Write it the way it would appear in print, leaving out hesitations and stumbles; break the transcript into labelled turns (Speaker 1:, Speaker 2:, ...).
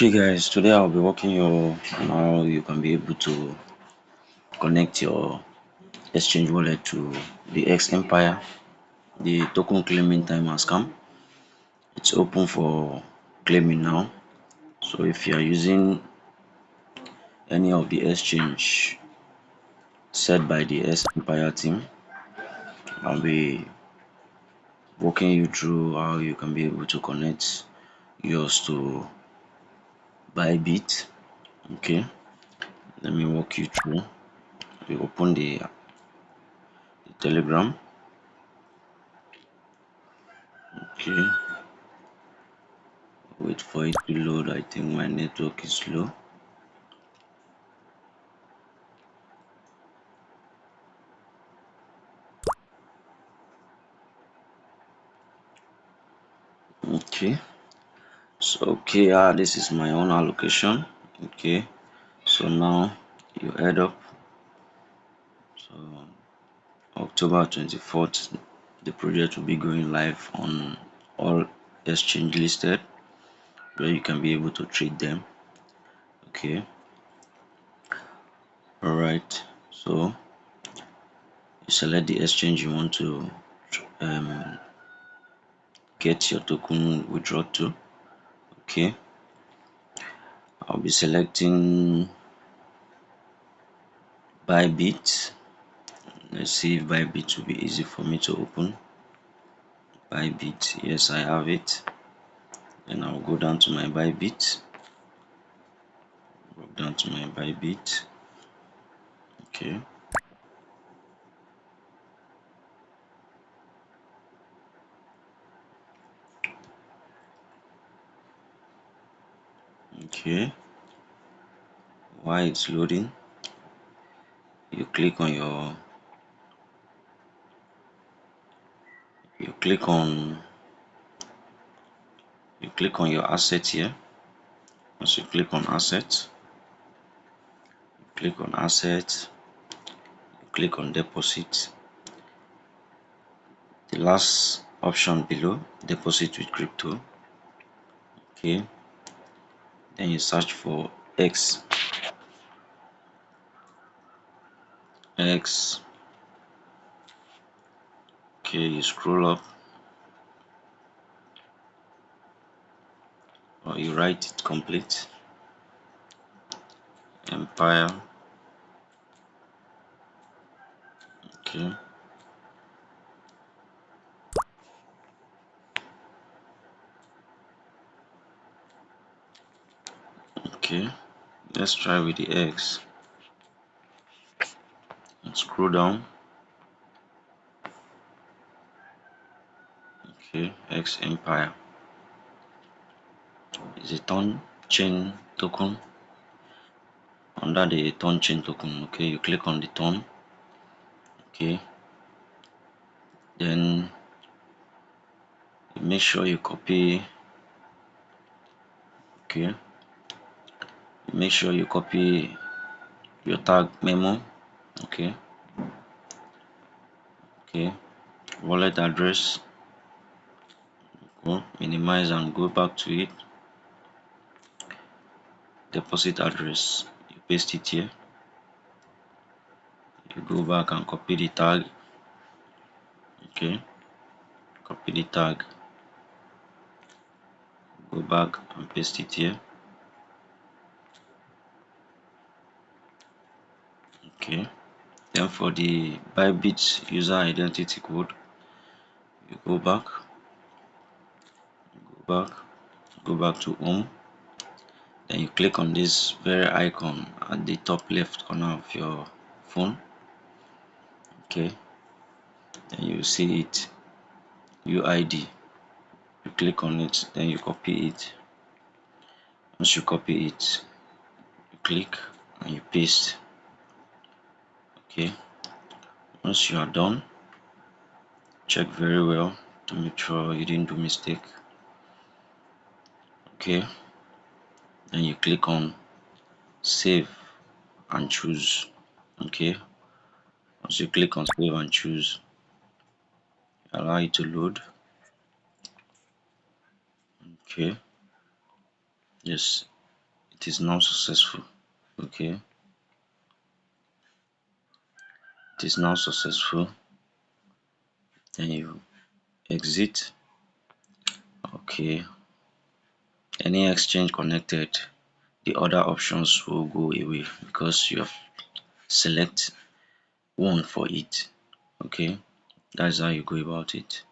Speaker 1: Okay guys, today I'll be walking you on how you can be able to connect your exchange wallet to the X Empire. The token claiming time has come. It's open for claiming now. So if you are using any of the exchange set by the X Empire team, I'll be walking you through how you can be able to connect yours to BYBIT. Okay, let me walk you through. We open the Telegram. Okay, wait for it to load. I think my network is slow. Okay, so this is my own allocation. Okay, so now you add up. So October 24th, the project will be going live on all exchange listed where you can be able to trade them. Okay, all right, so you select the exchange you want to get your token withdraw to. Okay, I'll be selecting BYBIT. Let's see if BYBIT will be easy for me to open. BYBIT, yes, I have it. Then I'll go down to my BYBIT. Go down to my BYBIT. Okay. Okay. While it's loading, you click on your you click on your asset here. Once you click on asset, you click on deposit. The last option below, deposit with crypto. Okay. Then you search for X. Okay, you scroll up or you write it complete. Empire. Okay. Okay. Let's try with the X. And scroll down. Okay, X Empire is a turn chain token. Under the turn chain token, okay, you click on the turn. Okay, then make sure you copy. Okay, make sure you copy your tag memo. Okay, wallet address. Go minimize and go back to it. Deposit address, you paste it here. You go back and copy the tag. Okay, copy the tag, go back and paste it here. Okay, then for the BYBIT user identity code, you go back to home. Then you click on this very icon at the top left corner of your phone. Okay, then you see it, UID. You click on it, then you copy it. Once you copy it, you click and you paste. Okay, once you are done, check very well to make sure you didn't do mistake. Okay, then you click on save and choose. Okay, once you click on save and choose, allow it to load. Okay, yes, it is now successful. Okay, it is now successful. Then you exit. Okay, any exchange connected, the other options will go away because you have select one for it. Okay, that's how you go about it.